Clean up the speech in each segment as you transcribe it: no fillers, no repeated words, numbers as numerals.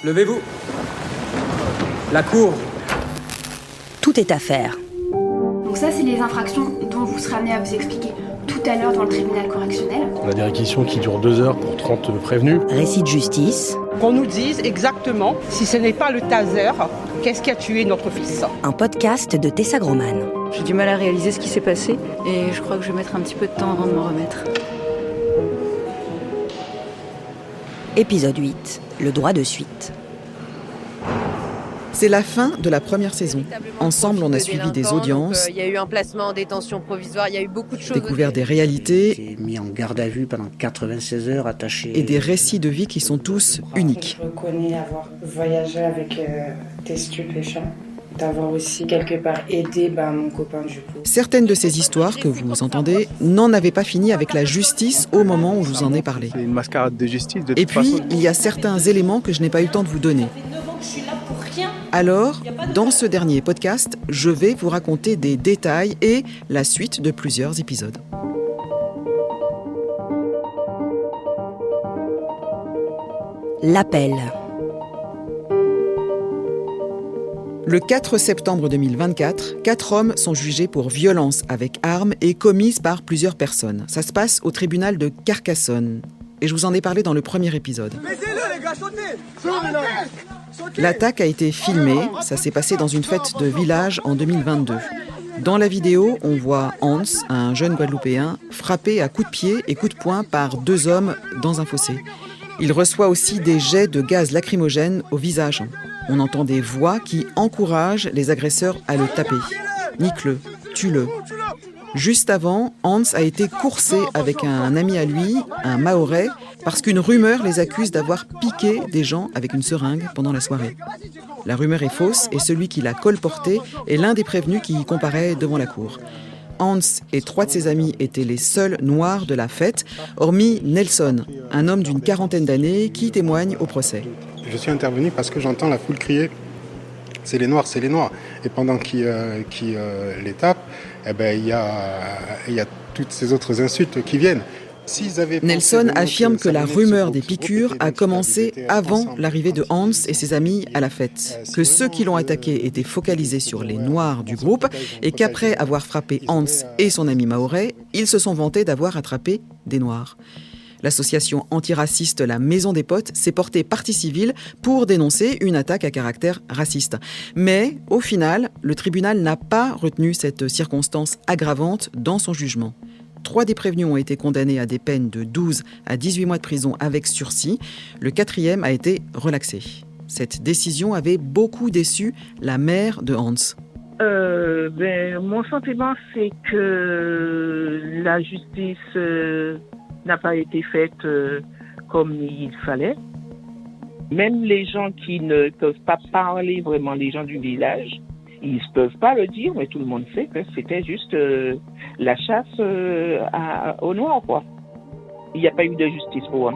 Levez-vous. La cour. Tout est à faire. Donc ça, c'est les infractions dont vous serez amené à vous expliquer tout à l'heure dans le tribunal correctionnel. On a des réquisitions qui durent 2 heures pour 30 prévenus. Récit de justice. Qu'on nous dise exactement, si ce n'est pas le taser, qu'est-ce qui a tué notre fils. Un podcast de Tessa Groman. J'ai du mal à réaliser ce qui s'est passé et je crois que je vais mettre un petit peu de temps avant de me remettre. Épisode 8. Le droit de suite. C'est la fin de la première saison. Ensemble, on a suivi des audiences, il y a eu un placement en détention provisoire, il y a eu beaucoup de choses. découvert des réalités J'ai mis en garde à vue pendant 96 heures attaché. et des récits de vie qui sont tous uniques. Je reconnais avoir voyagé avec des stupéfiants, d'avoir aussi quelque part aidé mon copain du coup. Certaines de ces histoires que vous entendez n'en avaient pas fini avec la justice au moment où je vous en ai parlé. C'est une mascarade de justice. Et puis, il y a certains éléments que je n'ai pas eu le temps de vous donner. Alors, dans ce dernier podcast, je vais vous raconter des détails et la suite de plusieurs épisodes. L'appel. Le 4 septembre 2024, 4 hommes sont jugés pour violence avec arme et commise par plusieurs personnes. Ça se passe au tribunal de Carcassonne. Et je vous en ai parlé dans le premier épisode. L'attaque a été filmée, ça s'est passé dans une fête de village en 2022. Dans la vidéo, on voit Hans, un jeune Guadeloupéen, frappé à coups de pied et coups de poing par 2 hommes dans un fossé. Il reçoit aussi des jets de gaz lacrymogène au visage. On entend des voix qui encouragent les agresseurs à le taper. Nique-le, tue-le. Juste avant, Hans a été coursé avec un ami à lui, un Mahorais, parce qu'une rumeur les accuse d'avoir piqué des gens avec une seringue pendant la soirée. La rumeur est fausse et celui qui l'a colporté est l'un des prévenus qui comparaît devant la cour. Hans et 3 de ses amis étaient les seuls noirs de la fête, hormis Nelson, un homme d'une 40aine d'années qui témoigne au procès. Je suis intervenu parce que j'entends la foule crier « c'est les Noirs, c'est les Noirs ». Et pendant qu'ils les tapent, il y a toutes ces autres insultes qui viennent. Nelson affirme que la rumeur des piqûres a commencé avant l'arrivée de Hans et ses amis à la fête, que ceux qui l'ont attaqué étaient focalisés sur les Noirs du groupe et qu'après avoir frappé Hans et son ami Mahorais, ils se sont vantés d'avoir attrapé des Noirs. L'association antiraciste La Maison des Potes s'est portée partie civile pour dénoncer une attaque à caractère raciste. Mais, au final, le tribunal n'a pas retenu cette circonstance aggravante dans son jugement. 3 des prévenus ont été condamnés à des peines de 12 à 18 mois de prison avec sursis. Le 4e a été relaxé. Cette décision avait beaucoup déçu la mère de Hans. Mon sentiment, c'est que la justice n'a pas été faite comme il fallait. Même les gens qui ne peuvent pas parler vraiment, les gens du village, ils ne peuvent pas le dire, mais tout le monde sait que c'était juste la chasse aux Noirs, quoi. Il n'y a pas eu de justice pour eux.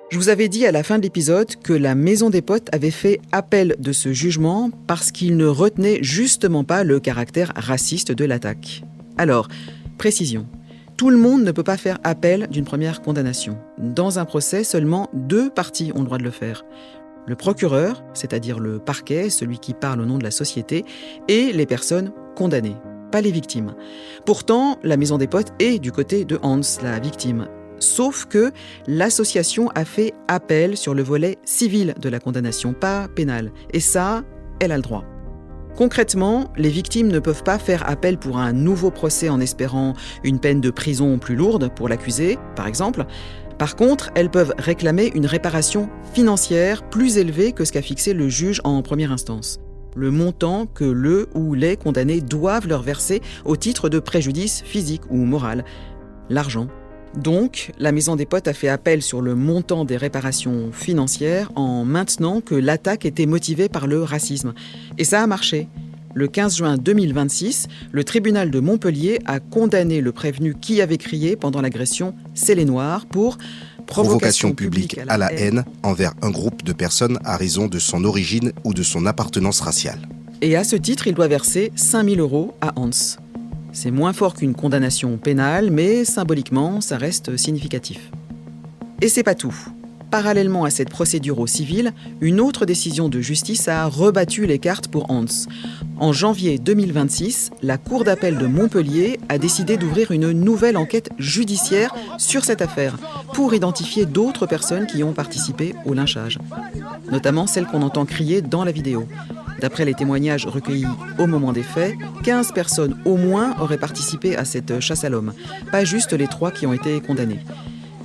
Je vous avais dit à la fin de l'épisode que la Maison des Potes avait fait appel de ce jugement parce qu'il ne retenait justement pas le caractère raciste de l'attaque. Alors, précision. Tout le monde ne peut pas faire appel d'une première condamnation. Dans un procès, seulement 2 parties ont le droit de le faire. Le procureur, c'est-à-dire le parquet, celui qui parle au nom de la société, et les personnes condamnées, pas les victimes. Pourtant, la Maison des Potes est du côté de Hans, la victime. Sauf que l'association a fait appel sur le volet civil de la condamnation, pas pénal. Et ça, elle a le droit. Concrètement, les victimes ne peuvent pas faire appel pour un nouveau procès en espérant une peine de prison plus lourde pour l'accusé, par exemple. Par contre, elles peuvent réclamer une réparation financière plus élevée que ce qu'a fixé le juge en première instance. Le montant que le ou les condamnés doivent leur verser au titre de préjudice physique ou moral. L'argent. Donc, la Maison des Potes a fait appel sur le montant des réparations financières en maintenant que l'attaque était motivée par le racisme. Et ça a marché. Le 15 juin 2026, le tribunal de Montpellier a condamné le prévenu qui avait crié pendant l'agression « C'est les Noirs » pour provocation publique à la haine envers un groupe de personnes à raison de son origine ou de son appartenance raciale. Et à ce titre, il doit verser 5 000 € à Hans. C'est moins fort qu'une condamnation pénale, mais symboliquement, ça reste significatif. Et c'est pas tout. Parallèlement à cette procédure au civil, une autre décision de justice a rebattu les cartes pour Hans. En janvier 2026, la Cour d'appel de Montpellier a décidé d'ouvrir une nouvelle enquête judiciaire sur cette affaire pour identifier d'autres personnes qui ont participé au lynchage, notamment celles qu'on entend crier dans la vidéo. D'après les témoignages recueillis au moment des faits, 15 personnes au moins auraient participé à cette chasse à l'homme, pas juste les 3 qui ont été condamnés.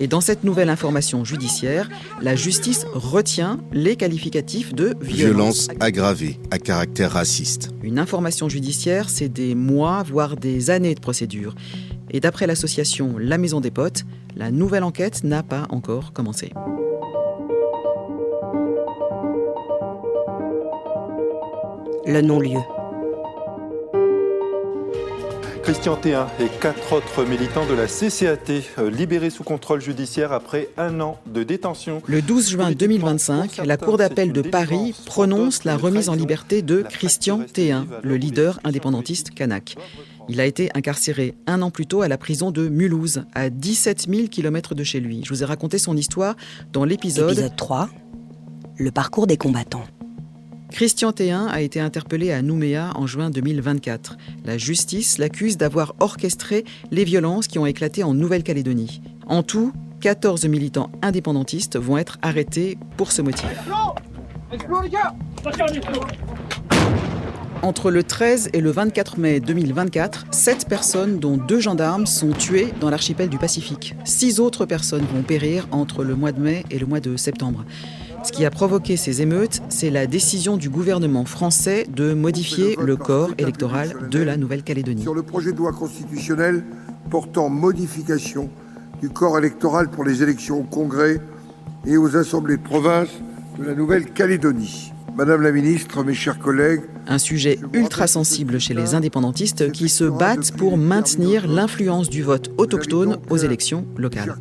Et dans cette nouvelle information judiciaire, la justice retient les qualificatifs de violence aggravée à caractère raciste. Une information judiciaire, c'est des mois, voire des années de procédure. Et d'après l'association La Maison des Potes, la nouvelle enquête n'a pas encore commencé. Le non-lieu. Christian Théin et 4 autres militants de la CCAT libérés sous contrôle judiciaire après 1 an de détention. Le 12 juin 2025, la Cour d'appel de Paris prononce la remise en liberté de Christian Théin, le leader indépendantiste kanak. Il a été incarcéré 1 an plus tôt à la prison de Mulhouse, à 17 000 km de chez lui. Je vous ai raconté son histoire dans l'épisode 3, le parcours des combattants. Christian Théin a été interpellé à Nouméa en juin 2024. La justice l'accuse d'avoir orchestré les violences qui ont éclaté en Nouvelle-Calédonie. En tout, 14 militants indépendantistes vont être arrêtés pour ce motif. Entre le 13 et le 24 mai 2024, 7 personnes, dont 2 gendarmes, sont tuées dans l'archipel du Pacifique. 6 autres personnes vont périr entre le mois de mai et le mois de septembre. Ce qui a provoqué ces émeutes, c'est la décision du gouvernement français de modifier le corps électoral de la Nouvelle-Calédonie. Sur le projet de loi constitutionnelle portant modification du corps électoral pour les élections au Congrès et aux assemblées de province de la Nouvelle-Calédonie. Madame la ministre, mes chers collègues... Un sujet ultra sensible chez les indépendantistes qui se battent pour maintenir l'influence du vote autochtone aux élections locales.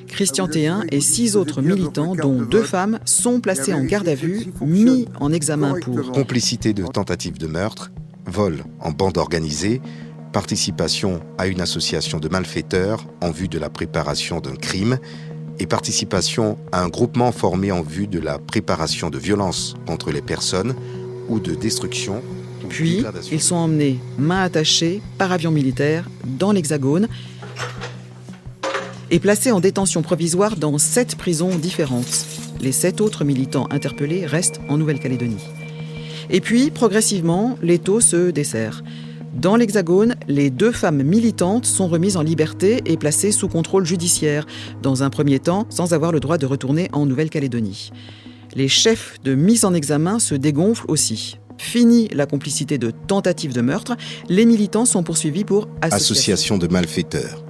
Christian Théin et 6 autres militants, dont 2 femmes, sont placés en garde à vue, mis en examen pour complicité de tentative de meurtre, vol en bande organisée, participation à une association de malfaiteurs en vue de la préparation d'un crime, et participation à un groupement formé en vue de la préparation de violences contre les personnes ou de destruction. Puis, ils sont emmenés, mains attachées, par avion militaire, dans l'Hexagone et placés en détention provisoire dans 7 prisons différentes. Les 7 autres militants interpellés restent en Nouvelle-Calédonie. Et puis, progressivement, l'étau se desserre. Dans l'Hexagone, les 2 femmes militantes sont remises en liberté et placées sous contrôle judiciaire, dans un premier temps sans avoir le droit de retourner en Nouvelle-Calédonie. Les chefs de mise en examen se dégonflent aussi. Fini la complicité de tentative de meurtre, les militants sont poursuivis pour association de malfaiteurs.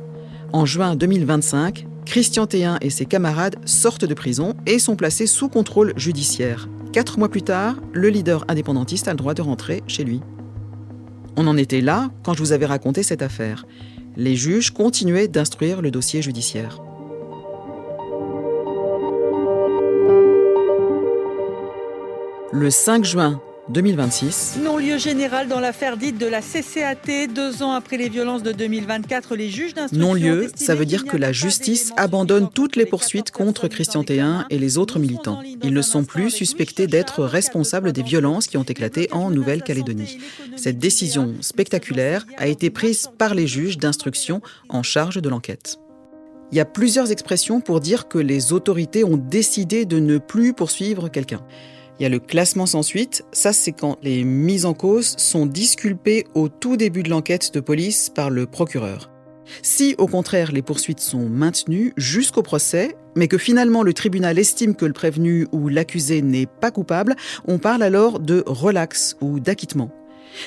En juin 2025, Christian Théin et ses camarades sortent de prison et sont placés sous contrôle judiciaire. 4 mois plus tard, le leader indépendantiste a le droit de rentrer chez lui. On en était là quand je vous avais raconté cette affaire. Les juges continuaient d'instruire le dossier judiciaire. Le 5 juin 2026. Non-lieu général dans l'affaire dite de la CCAT. 2 ans après les violences de 2024, les juges d'instruction... Non-lieu, ça veut dire que la justice abandonne toutes les poursuites contre Christian Théin et les autres militants. Ils ne sont plus suspectés d'être responsables des violences qui ont éclaté en Nouvelle-Calédonie. Cette décision spectaculaire a été prise par les juges d'instruction en charge de l'enquête. Il y a plusieurs expressions pour dire que les autorités ont décidé de ne plus poursuivre quelqu'un. Il y a le classement sans suite, ça c'est quand les mises en cause sont disculpées au tout début de l'enquête de police par le procureur. Si au contraire les poursuites sont maintenues jusqu'au procès, mais que finalement le tribunal estime que le prévenu ou l'accusé n'est pas coupable, on parle alors de relax ou d'acquittement.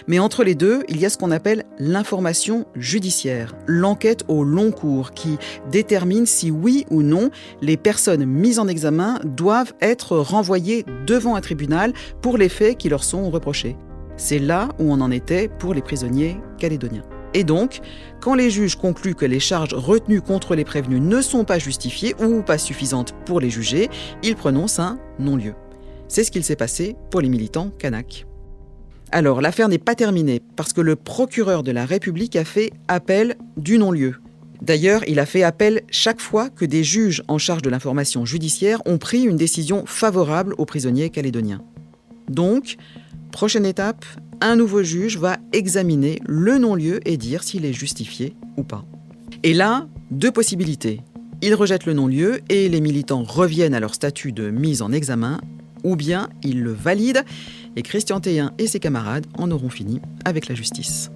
Mais entre les deux, il y a ce qu'on appelle l'information judiciaire, l'enquête au long cours qui détermine si oui ou non les personnes mises en examen doivent être renvoyées devant un tribunal pour les faits qui leur sont reprochés. C'est là où on en était pour les prisonniers calédoniens. Et donc, quand les juges concluent que les charges retenues contre les prévenus ne sont pas justifiées ou pas suffisantes pour les juger, ils prononcent un non-lieu. C'est ce qu'il s'est passé pour les militants kanak. Alors, l'affaire n'est pas terminée parce que le procureur de la République a fait appel du non-lieu. D'ailleurs, il a fait appel chaque fois que des juges en charge de l'information judiciaire ont pris une décision favorable aux prisonniers calédoniens. Donc, prochaine étape, un nouveau juge va examiner le non-lieu et dire s'il est justifié ou pas. Et là, 2 possibilités. Il rejette le non-lieu et les militants reviennent à leur statut de mise en examen, ou bien il le valide et Christian Théin et ses camarades en auront fini avec la justice.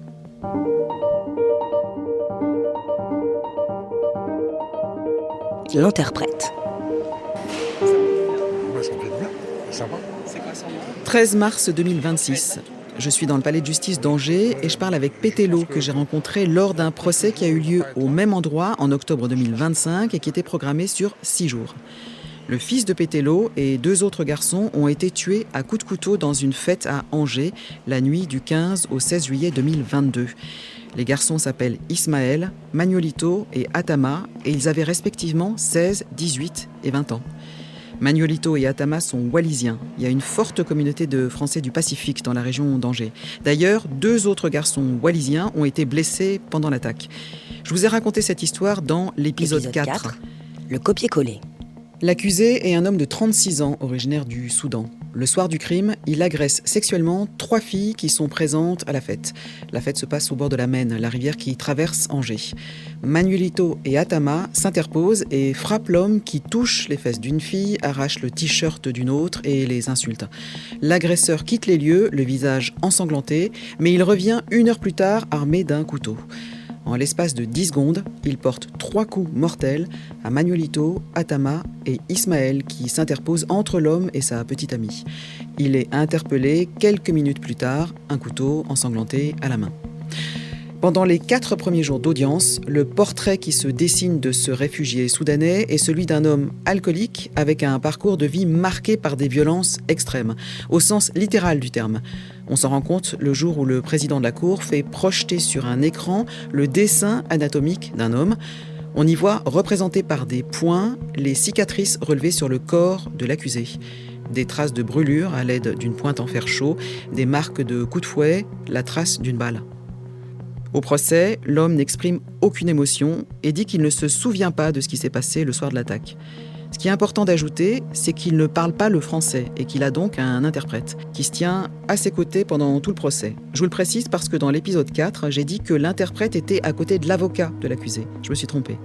L'interprète. 13 mars 2026. Je suis dans le palais de justice d'Angers et je parle avec Pétello que j'ai rencontré lors d'un procès qui a eu lieu au même endroit en octobre 2025 et qui était programmé sur 6 jours. Le fils de Pétello et 2 autres garçons ont été tués à coups de couteau dans une fête à Angers la nuit du 15 au 16 juillet 2022. Les garçons s'appellent Ismaël, Manuelito et Atama et ils avaient respectivement 16, 18 et 20 ans. Manuelito et Atama sont wallisiens. Il y a une forte communauté de Français du Pacifique dans la région d'Angers. D'ailleurs, 2 autres garçons wallisiens ont été blessés pendant l'attaque. Je vous ai raconté cette histoire dans l'épisode 4. Le copier-coller. L'accusé est un homme de 36 ans, originaire du Soudan. Le soir du crime, il agresse sexuellement 3 filles qui sont présentes à la fête. La fête se passe au bord de la Maine, la rivière qui traverse Angers. Manuelito et Atama s'interposent et frappent l'homme qui touche les fesses d'une fille, arrache le t-shirt d'une autre et les insulte. L'agresseur quitte les lieux, le visage ensanglanté, mais il revient 1 heure plus tard armé d'un couteau. En l'espace de 10 secondes, il porte 3 coups mortels à Manuelito, Atama et Ismaël qui s'interposent entre l'homme et sa petite amie. Il est interpellé quelques minutes plus tard, un couteau ensanglanté à la main. Pendant les 4 premiers jours d'audience, le portrait qui se dessine de ce réfugié soudanais est celui d'un homme alcoolique avec un parcours de vie marqué par des violences extrêmes, au sens littéral du terme. On s'en rend compte le jour où le président de la Cour fait projeter sur un écran le dessin anatomique d'un homme. On y voit, représenté par des points, les cicatrices relevées sur le corps de l'accusé. Des traces de brûlure à l'aide d'une pointe en fer chaud, des marques de coups de fouet, la trace d'une balle. Au procès, l'homme n'exprime aucune émotion et dit qu'il ne se souvient pas de ce qui s'est passé le soir de l'attaque. Ce qui est important d'ajouter, c'est qu'il ne parle pas le français et qu'il a donc un interprète qui se tient à ses côtés pendant tout le procès. Je vous le précise parce que dans l'épisode 4, j'ai dit que l'interprète était à côté de l'avocat de l'accusé. Je me suis trompée.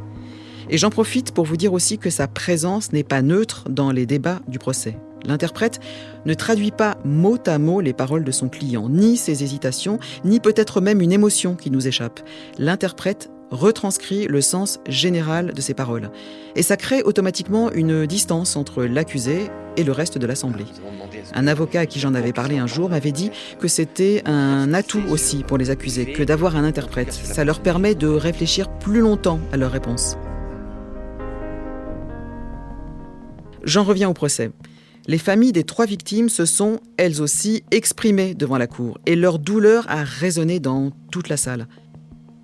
Et j'en profite pour vous dire aussi que sa présence n'est pas neutre dans les débats du procès. L'interprète ne traduit pas mot à mot les paroles de son client, ni ses hésitations, ni peut-être même une émotion qui nous échappe. L'interprète retranscrit le sens général de ses paroles. Et ça crée automatiquement une distance entre l'accusé et le reste de l'Assemblée. Un avocat à qui j'en avais parlé un jour m'avait dit que c'était un atout aussi pour les accusés que d'avoir un interprète. Ça leur permet de réfléchir plus longtemps à leurs réponses. J'en reviens au procès. Les familles des 3 victimes se sont, elles aussi, exprimées devant la cour et leur douleur a résonné dans toute la salle.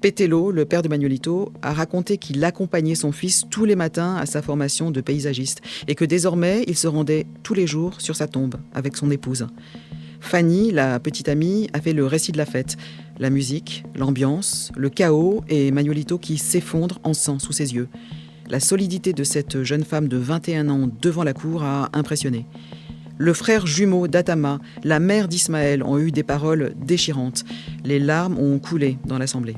Pétello, le père de Manuelito, a raconté qu'il accompagnait son fils tous les matins à sa formation de paysagiste et que désormais, il se rendait tous les jours sur sa tombe avec son épouse. Fanny, la petite amie, a fait le récit de la fête. La musique, l'ambiance, le chaos et Manuelito qui s'effondre en sang sous ses yeux. La solidité de cette jeune femme de 21 ans devant la cour a impressionné. Le frère jumeau d'Atama, la mère d'Ismaël ont eu des paroles déchirantes. Les larmes ont coulé dans l'Assemblée.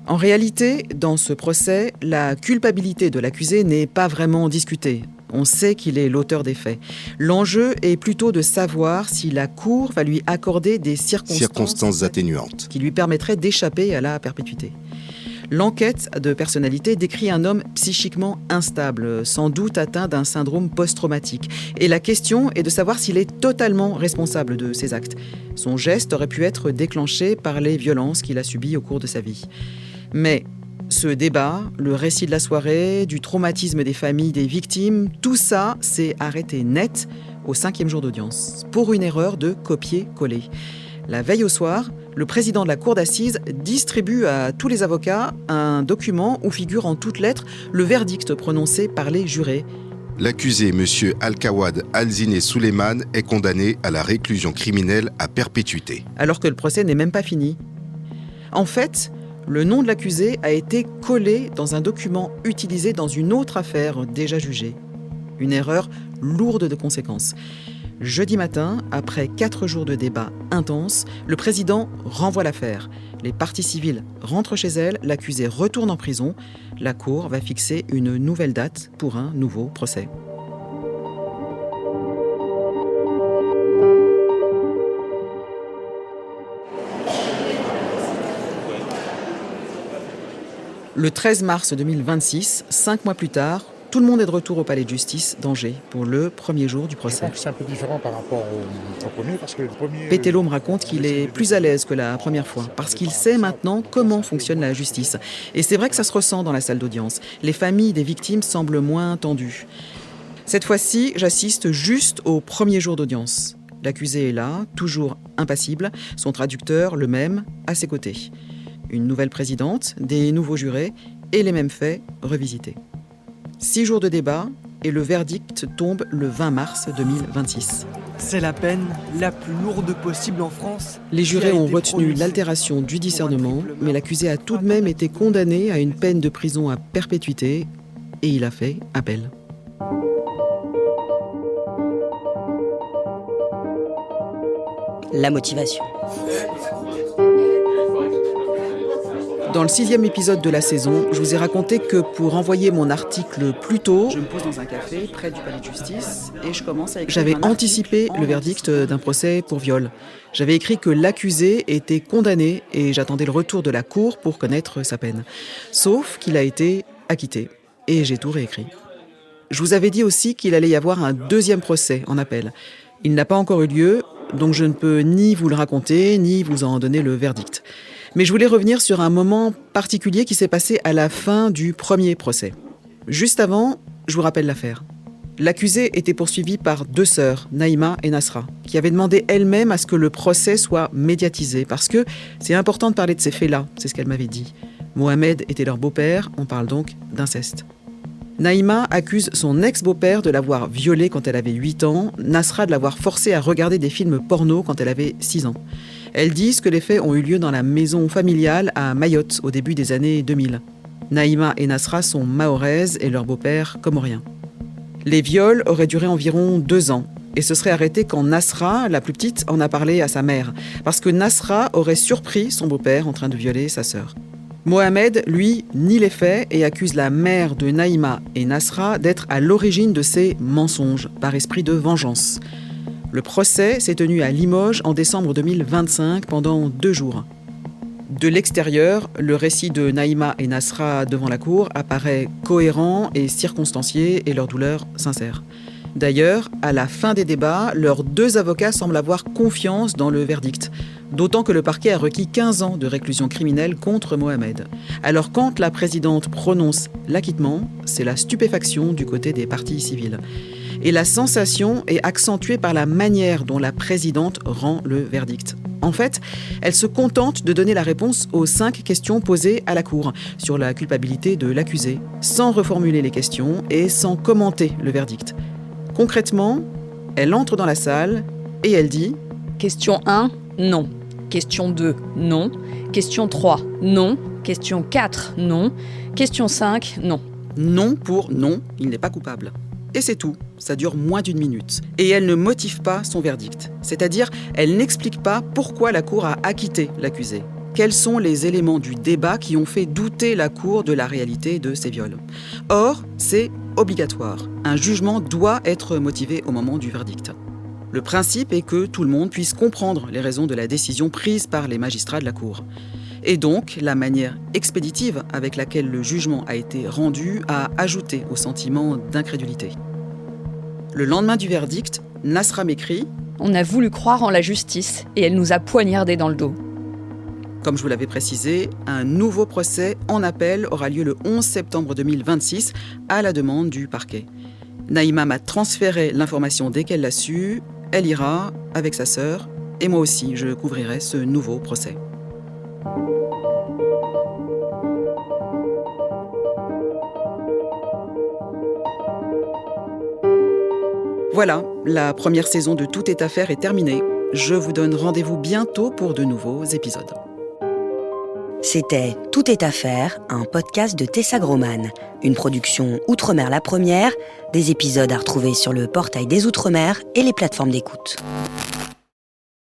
En réalité, dans ce procès, la culpabilité de l'accusé n'est pas vraiment discutée. On sait qu'il est l'auteur des faits. L'enjeu est plutôt de savoir si la Cour va lui accorder des circonstances atténuantes qui lui permettraient d'échapper à la perpétuité. L'enquête de personnalité décrit un homme psychiquement instable, sans doute atteint d'un syndrome post-traumatique. Et la question est de savoir s'il est totalement responsable de ses actes. Son geste aurait pu être déclenché par les violences qu'il a subies au cours de sa vie. Mais ce débat, le récit de la soirée, du traumatisme des familles des victimes, tout ça s'est arrêté net au 5e jour d'audience, pour une erreur de copier-coller. La veille au soir, le président de la cour d'assises distribue à tous les avocats un document où figure en toutes lettres le verdict prononcé par les jurés. L'accusé, M. Al-Kawad Al-Zine Suleiman, est condamné à la réclusion criminelle à perpétuité. Alors que le procès n'est même pas fini. En fait, le nom de l'accusé a été collé dans un document utilisé dans une autre affaire déjà jugée. Une erreur lourde de conséquences. Jeudi matin, après 4 jours de débats intenses, le président renvoie l'affaire. Les parties civiles rentrent chez elles, l'accusé retourne en prison. La Cour va fixer une nouvelle date pour un nouveau procès. Le 13 mars 2026, 5 mois plus tard, tout le monde est de retour au palais de justice d'Angers pour le premier jour du procès. C'est un peu différent par rapport au premier, parce que le premier... Pétello me raconte qu'il est plus à l'aise que la première fois, parce qu'il sait maintenant comment fonctionne la justice. Et c'est vrai que ça se ressent dans la salle d'audience. Les familles des victimes semblent moins tendues. Cette fois-ci, j'assiste juste au premier jour d'audience. L'accusé est là, toujours impassible, son traducteur, le même, à ses côtés. Une nouvelle présidente, des nouveaux jurés et les mêmes faits revisités. 6 jours de débat et le verdict tombe le 20 mars 2026. C'est la peine la plus lourde possible en France. Les jurés ont retenu l'altération du discernement, mais l'accusé a tout de même été condamné à une peine de prison à perpétuité et il a fait appel. La motivation. Dans le 6e épisode de la saison, je vous ai raconté que pour envoyer mon article plus tôt, je me pose dans un café près du palais de justice et je commence à écrire. J'avais anticipé le verdict d'un procès pour viol. J'avais écrit que l'accusé était condamné et j'attendais le retour de la cour pour connaître sa peine. Sauf qu'il a été acquitté et j'ai tout réécrit. Je vous avais dit aussi qu'il allait y avoir un 2e procès en appel. Il n'a pas encore eu lieu, donc je ne peux ni vous le raconter, ni vous en donner le verdict. Mais je voulais revenir sur un moment particulier qui s'est passé à la fin du premier procès. Juste avant, je vous rappelle l'affaire. L'accusé était poursuivi par 2 sœurs, Naïma et Nasra, qui avaient demandé elles-mêmes à ce que le procès soit médiatisé, parce que c'est important de parler de ces faits-là, c'est ce qu'elles m'avaient dit. Mohamed était leur beau-père, on parle donc d'inceste. Naïma accuse son ex-beau-père de l'avoir violée quand elle avait 8 ans, Nasra de l'avoir forcée à regarder des films porno quand elle avait 6 ans. Elles disent que les faits ont eu lieu dans la maison familiale à Mayotte au début des années 2000. Naïma et Nasra sont mahoraises et leur beau-père comorien. Les viols auraient duré environ 2 ans et se seraient arrêtés quand Nasra, la plus petite, en a parlé à sa mère, parce que Nasra aurait surpris son beau-père en train de violer sa sœur. Mohamed, lui, nie les faits et accuse la mère de Naïma et Nasra d'être à l'origine de ces mensonges, par esprit de vengeance. Le procès s'est tenu à Limoges en décembre 2025 pendant 2 jours. De l'extérieur, le récit de Naïma et Nasra devant la cour apparaît cohérent et circonstancié et leur douleur sincère. D'ailleurs, à la fin des débats, leurs 2 avocats semblent avoir confiance dans le verdict, d'autant que le parquet a requis 15 ans de réclusion criminelle contre Mohamed. Alors quand la présidente prononce l'acquittement, c'est la stupéfaction du côté des parties civiles. Et la sensation est accentuée par la manière dont la présidente rend le verdict. En fait, elle se contente de donner la réponse aux 5 questions posées à la Cour sur la culpabilité de l'accusé, sans reformuler les questions et sans commenter le verdict. Concrètement, elle entre dans la salle et elle dit « Question 1, non. Question 2, non. Question 3, non. Question 4, non. Question 5, non. » Non pour non, il n'est pas coupable. Et c'est tout, ça dure moins d'1 minute. Et elle ne motive pas son verdict. C'est-à-dire, elle n'explique pas pourquoi la Cour a acquitté l'accusé. Quels sont les éléments du débat qui ont fait douter la Cour de la réalité de ces viols? Or, c'est obligatoire. Un jugement doit être motivé au moment du verdict. Le principe est que tout le monde puisse comprendre les raisons de la décision prise par les magistrats de la Cour. Et donc, la manière expéditive avec laquelle le jugement a été rendu a ajouté au sentiment d'incrédulité. Le lendemain du verdict, Nasra m'écrit « On a voulu croire en la justice et elle nous a poignardés dans le dos. » Comme je vous l'avais précisé, un nouveau procès en appel aura lieu le 11 septembre 2026 à la demande du parquet. Naïma m'a transféré l'information dès qu'elle l'a su. Elle ira avec sa sœur et moi aussi, je couvrirai ce nouveau procès. Voilà, la première saison de Tout est affaire est terminée. Je vous donne rendez-vous bientôt pour de nouveaux épisodes. C'était Tout est affaire, un podcast de Tessa Groman, une production Outre-mer la première, des épisodes à retrouver sur le portail des Outre-mer et les plateformes d'écoute.